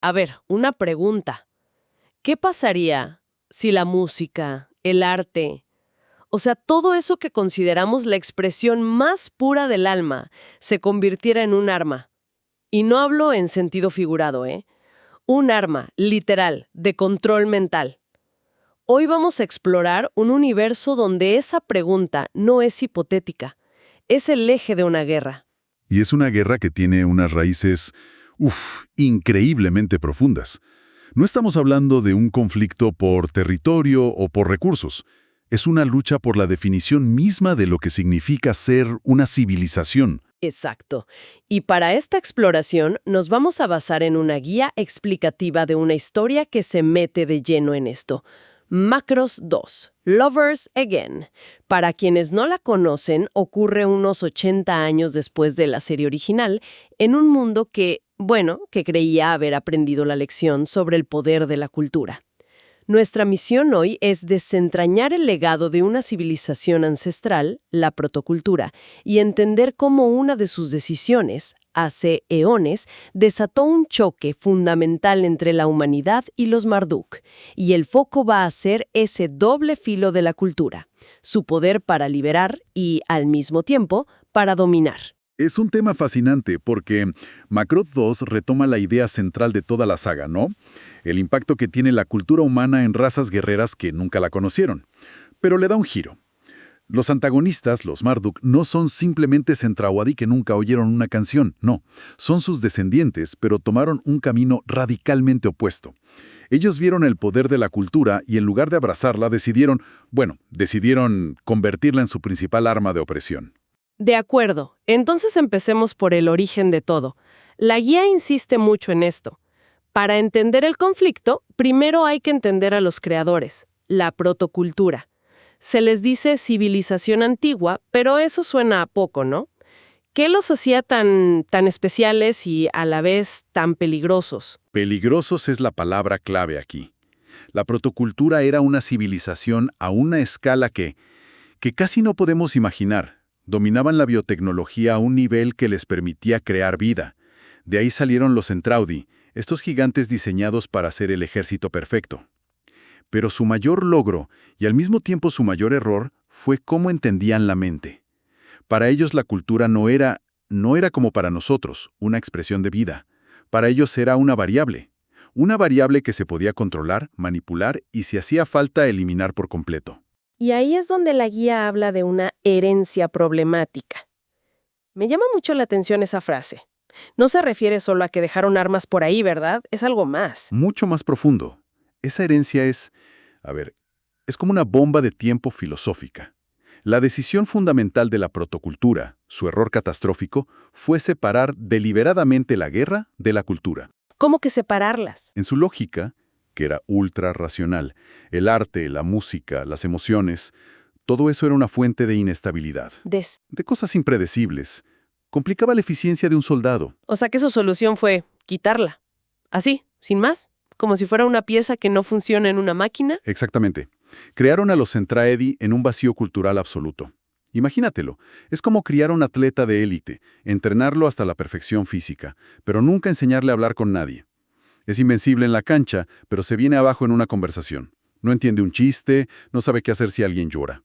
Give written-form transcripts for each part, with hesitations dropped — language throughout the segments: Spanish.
A ver, una pregunta. ¿Qué pasaría si la música, el arte, o sea, todo eso que consideramos la expresión más pura del alma, se convirtiera en un arma? Y no hablo en sentido figurado, ¿eh? Un arma, literal, de control mental. Hoy vamos a explorar un universo donde esa pregunta no es hipotética, es el eje de una guerra. Y es una guerra que tiene unas raíces, increíblemente profundas. No estamos hablando de un conflicto por territorio o por recursos. Es una lucha por la definición misma de lo que significa ser una civilización. Exacto. Y para esta exploración nos vamos a basar en una guía explicativa de una historia que se mete de lleno en esto. Macross 2, Lovers Again. Para quienes no la conocen, ocurre unos 80 años después de la serie original, en un mundo que creía haber aprendido la lección sobre el poder de la cultura. Nuestra misión hoy es desentrañar el legado de una civilización ancestral, la protocultura, y entender cómo una de sus decisiones, hace eones, desató un choque fundamental entre la humanidad y los Marduk. Y el foco va a ser ese doble filo de la cultura, su poder para liberar y, al mismo tiempo, para dominar. Es un tema fascinante porque Macross 2 retoma la idea central de toda la saga, ¿no? El impacto que tiene la cultura humana en razas guerreras que nunca la conocieron. Pero le da un giro. Los antagonistas, los Marduk, no son simplemente Centrahuadi que nunca oyeron una canción, no. Son sus descendientes, pero tomaron un camino radicalmente opuesto. Ellos vieron el poder de la cultura y en lugar de abrazarla decidieron convertirla en su principal arma de opresión. De acuerdo. Entonces empecemos por el origen de todo. La guía insiste mucho en esto. Para entender el conflicto, primero hay que entender a los creadores, la protocultura. Se les dice civilización antigua, pero eso suena a poco, ¿no? ¿Qué los hacía tan especiales y a la vez tan peligrosos? Peligrosos es la palabra clave aquí. La protocultura era una civilización a una escala que casi no podemos imaginar. Dominaban la biotecnología a un nivel que les permitía crear vida. De ahí salieron los Entraudi, estos gigantes diseñados para ser el ejército perfecto. Pero su mayor logro, y al mismo tiempo su mayor error, fue cómo entendían la mente. Para ellos la cultura no era como para nosotros, una expresión de vida. Para ellos era una variable que se podía controlar, manipular y si hacía falta eliminar por completo. Y ahí es donde la guía habla de una herencia problemática. Me llama mucho la atención esa frase. No se refiere solo a que dejaron armas por ahí, ¿verdad? Es algo más. Mucho más profundo. Esa herencia es como una bomba de tiempo filosófica. La decisión fundamental de la protocultura, su error catastrófico, fue separar deliberadamente la guerra de la cultura. ¿Cómo que separarlas? En su lógica, que era ultra racional, el arte, la música, las emociones, todo eso era una fuente de inestabilidad, de cosas impredecibles. Complicaba la eficiencia de un soldado. O sea que su solución fue quitarla. Así, sin más. Como si fuera una pieza que no funciona en una máquina. Exactamente. Crearon a los Centraedi en un vacío cultural absoluto. Imagínatelo, es como criar a un atleta de élite, entrenarlo hasta la perfección física, pero nunca enseñarle a hablar con nadie. Es invencible en la cancha, pero se viene abajo en una conversación. No entiende un chiste, no sabe qué hacer si alguien llora.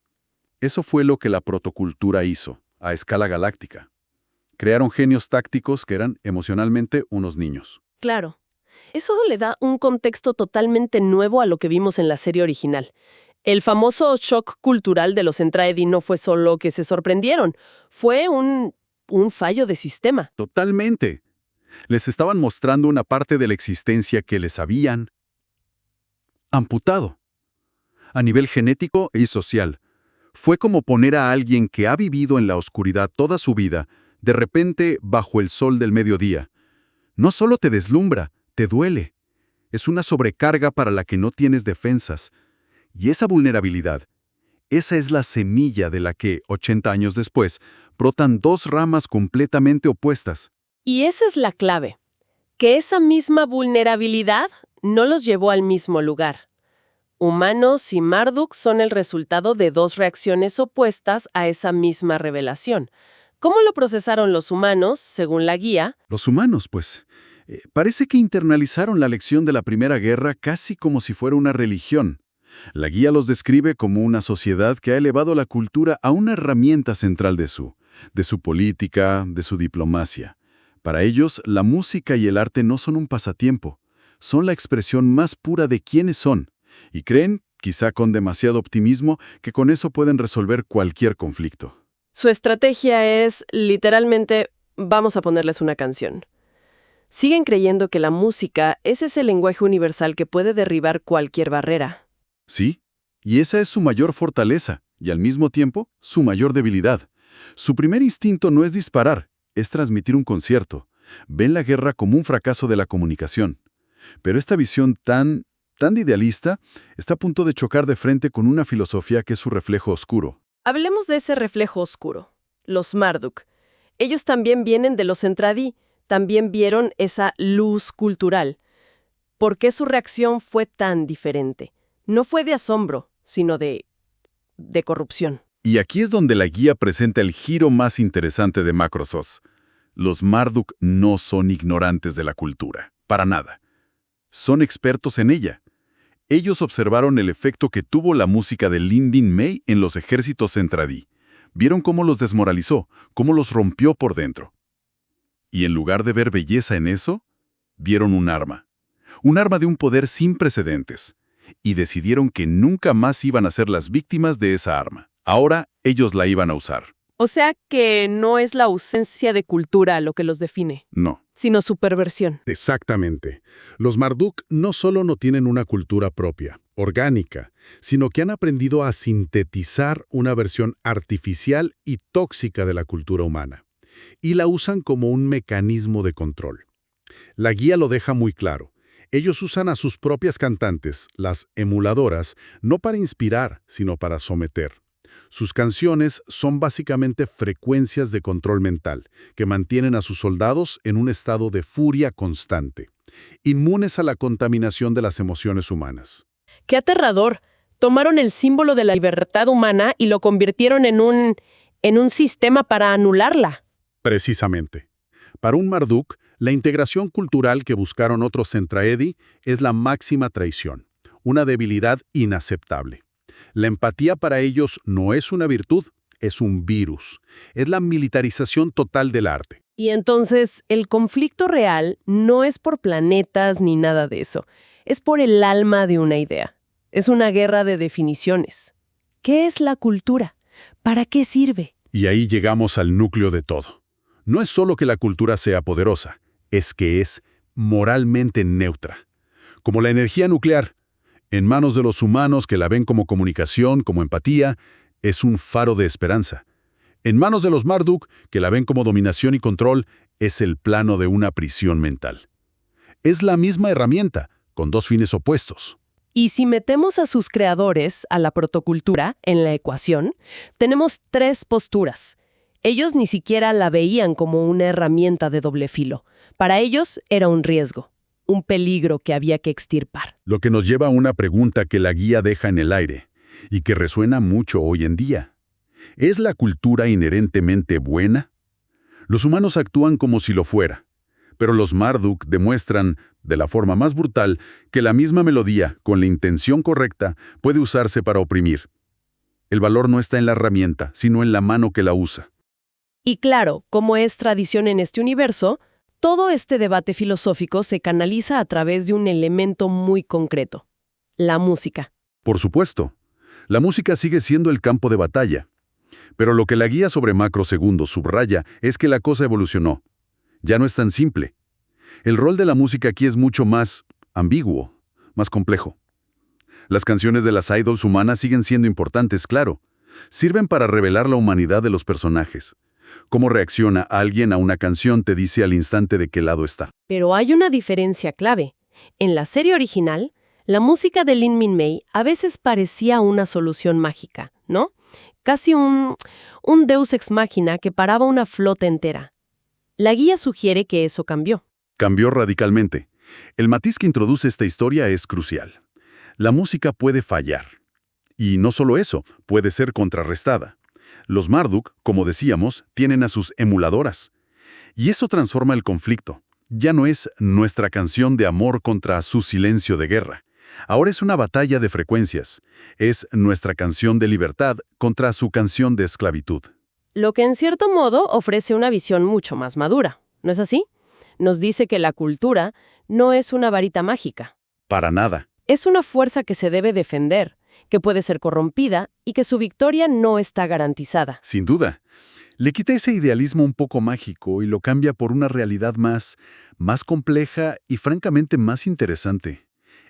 Eso fue lo que la protocultura hizo, a escala galáctica. Crearon genios tácticos que eran emocionalmente unos niños. Claro. Eso le da un contexto totalmente nuevo a lo que vimos en la serie original. El famoso shock cultural de los Entraedi no fue solo que se sorprendieron, fue un fallo de sistema. Totalmente. Les estaban mostrando una parte de la existencia que les habían amputado, a nivel genético y social. Fue como poner a alguien que ha vivido en la oscuridad toda su vida, de repente bajo el sol del mediodía. No solo te deslumbra, te duele. Es una sobrecarga para la que no tienes defensas. Y esa vulnerabilidad, esa es la semilla de la que, 80 años después, brotan dos ramas completamente opuestas. Y esa es la clave, que esa misma vulnerabilidad no los llevó al mismo lugar. Humanos y Marduk son el resultado de dos reacciones opuestas a esa misma revelación. ¿Cómo lo procesaron los humanos, según la guía? Los humanos, pues, Parece que internalizaron la lección de la Primera Guerra casi como si fuera una religión. La guía los describe como una sociedad que ha elevado la cultura a una herramienta central de su política, de su diplomacia. Para ellos, la música y el arte no son un pasatiempo, son la expresión más pura de quiénes son, y creen, quizá con demasiado optimismo, que con eso pueden resolver cualquier conflicto. Su estrategia es, literalmente, vamos a ponerles una canción. Siguen creyendo que la música es ese lenguaje universal que puede derribar cualquier barrera. Sí, y esa es su mayor fortaleza, y al mismo tiempo, su mayor debilidad. Su primer instinto no es disparar, es transmitir un concierto. Ven la guerra como un fracaso de la comunicación. Pero esta visión tan idealista está a punto de chocar de frente con una filosofía que es su reflejo oscuro. Hablemos de ese reflejo oscuro, los Marduk. Ellos también vienen de los Entradi, también vieron esa luz cultural. ¿Por qué su reacción fue tan diferente? No fue de asombro, sino de corrupción. Y aquí es donde la guía presenta el giro más interesante de Macrosos. Los Marduk no son ignorantes de la cultura, para nada. Son expertos en ella. Ellos observaron el efecto que tuvo la música de Lindin Mei en los ejércitos Entradi. Vieron cómo los desmoralizó, cómo los rompió por dentro. Y en lugar de ver belleza en eso, vieron un arma de un poder sin precedentes, y decidieron que nunca más iban a ser las víctimas de esa arma. Ahora ellos la iban a usar. O sea que no es la ausencia de cultura lo que los define, No. sino su perversión. Exactamente. Los Marduk no solo no tienen una cultura propia, orgánica, sino que han aprendido a sintetizar una versión artificial y tóxica de la cultura humana, y la usan como un mecanismo de control. La guía lo deja muy claro. Ellos usan a sus propias cantantes, las emuladoras, no para inspirar, sino para someter. Sus canciones son básicamente frecuencias de control mental, que mantienen a sus soldados en un estado de furia constante, inmunes a la contaminación de las emociones humanas. ¡Qué aterrador! Tomaron el símbolo de la libertad humana y lo convirtieron en un sistema para anularla. Precisamente. Para un Marduk, la integración cultural que buscaron otros Entraedi es la máxima traición, una debilidad inaceptable. La empatía para ellos no es una virtud, es un virus. Es la militarización total del arte. Y entonces, el conflicto real no es por planetas ni nada de eso. Es por el alma de una idea. Es una guerra de definiciones. ¿Qué es la cultura? ¿Para qué sirve? Y ahí llegamos al núcleo de todo. No es solo que la cultura sea poderosa, es que es moralmente neutra. Como la energía nuclear, en manos de los humanos que la ven como comunicación, como empatía, es un faro de esperanza. En manos de los Marduk, que la ven como dominación y control, es el plano de una prisión mental. Es la misma herramienta, con dos fines opuestos. Y si metemos a sus creadores, a la protocultura, en la ecuación, tenemos tres posturas. Ellos ni siquiera la veían como una herramienta de doble filo. Para ellos era un riesgo, un peligro que había que extirpar. Lo que nos lleva a una pregunta que la guía deja en el aire y que resuena mucho hoy en día. ¿Es la cultura inherentemente buena? Los humanos actúan como si lo fuera, pero los Marduk demuestran, de la forma más brutal, que la misma melodía, con la intención correcta, puede usarse para oprimir. El valor no está en la herramienta, sino en la mano que la usa. Y claro, como es tradición en este universo, todo este debate filosófico se canaliza a través de un elemento muy concreto: la música. Por supuesto, la música sigue siendo el campo de batalla. Pero lo que la guía sobre Macro II subraya es que la cosa evolucionó. Ya no es tan simple. El rol de la música aquí es mucho más ambiguo, más complejo. Las canciones de las idols humanas siguen siendo importantes, claro. Sirven para revelar la humanidad de los personajes. Cómo reacciona alguien a una canción te dice al instante de qué lado está. Pero hay una diferencia clave. En la serie original, la música de Lin Min-mei a veces parecía una solución mágica, ¿no? Casi un deus ex machina que paraba una flota entera. La guía sugiere que eso cambió. Cambió radicalmente. El matiz que introduce esta historia es crucial. La música puede fallar. Y no solo eso, puede ser contrarrestada. Los Marduk, como decíamos, tienen a sus emuladoras. Y eso transforma el conflicto. Ya no es nuestra canción de amor contra su silencio de guerra. Ahora es una batalla de frecuencias. Es nuestra canción de libertad contra su canción de esclavitud. Lo que en cierto modo ofrece una visión mucho más madura, ¿no es así? Nos dice que la cultura no es una varita mágica. Para nada. Es una fuerza que se debe defender, que puede ser corrompida y que su victoria no está garantizada. Sin duda. Le quita ese idealismo un poco mágico y lo cambia por una realidad más compleja y francamente más interesante.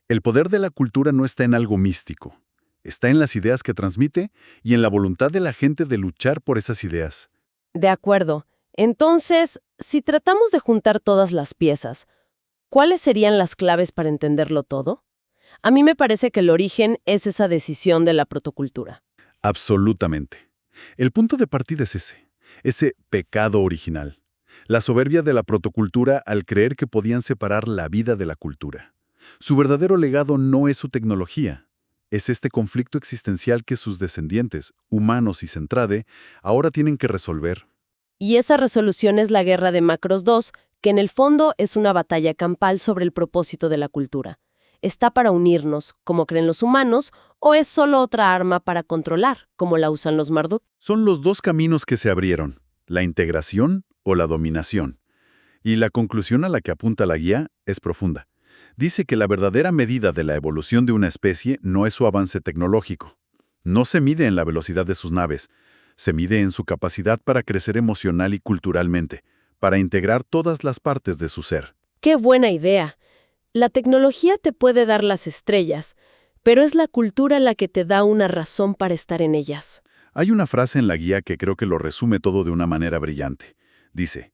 El poder de la cultura no está en algo místico. Está en las ideas que transmite y en la voluntad de la gente de luchar por esas ideas. De acuerdo. Entonces, si tratamos de juntar todas las piezas, ¿cuáles serían las claves para entenderlo todo? A mí me parece que el origen es esa decisión de la protocultura. Absolutamente. El punto de partida es ese pecado original. La soberbia de la protocultura al creer que podían separar la vida de la cultura. Su verdadero legado no es su tecnología. Es este conflicto existencial que sus descendientes, humanos y Zentrade, ahora tienen que resolver. Y esa resolución es la guerra de Macros 2, que en el fondo es una batalla campal sobre el propósito de la cultura. ¿Está para unirnos, como creen los humanos, o es solo otra arma para controlar, como la usan los Marduk? Son los dos caminos que se abrieron, la integración o la dominación. Y la conclusión a la que apunta la guía es profunda. Dice que la verdadera medida de la evolución de una especie no es su avance tecnológico. No se mide en la velocidad de sus naves, se mide en su capacidad para crecer emocional y culturalmente, para integrar todas las partes de su ser. ¡Qué buena idea! La tecnología te puede dar las estrellas, pero es la cultura la que te da una razón para estar en ellas. Hay una frase en la guía que creo que lo resume todo de una manera brillante. Dice,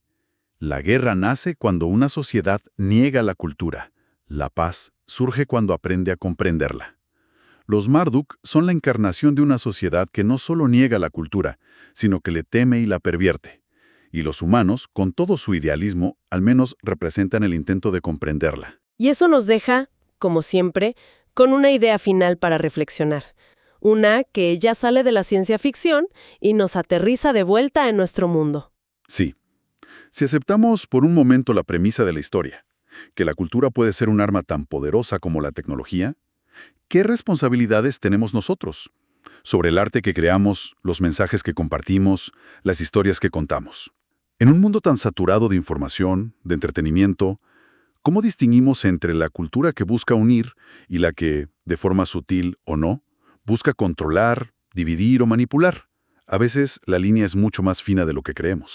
la guerra nace cuando una sociedad niega la cultura. La paz surge cuando aprende a comprenderla. Los Marduk son la encarnación de una sociedad que no solo niega la cultura, sino que le teme y la pervierte. Y los humanos, con todo su idealismo, al menos representan el intento de comprenderla. Y eso nos deja, como siempre, con una idea final para reflexionar. Una que ya sale de la ciencia ficción y nos aterriza de vuelta en nuestro mundo. Sí. Si aceptamos por un momento la premisa de la historia, que la cultura puede ser un arma tan poderosa como la tecnología, ¿qué responsabilidades tenemos nosotros sobre el arte que creamos, los mensajes que compartimos, las historias que contamos? En un mundo tan saturado de información, de entretenimiento, ¿cómo distinguimos entre la cultura que busca unir y la que, de forma sutil o no, busca controlar, dividir o manipular? A veces la línea es mucho más fina de lo que creemos.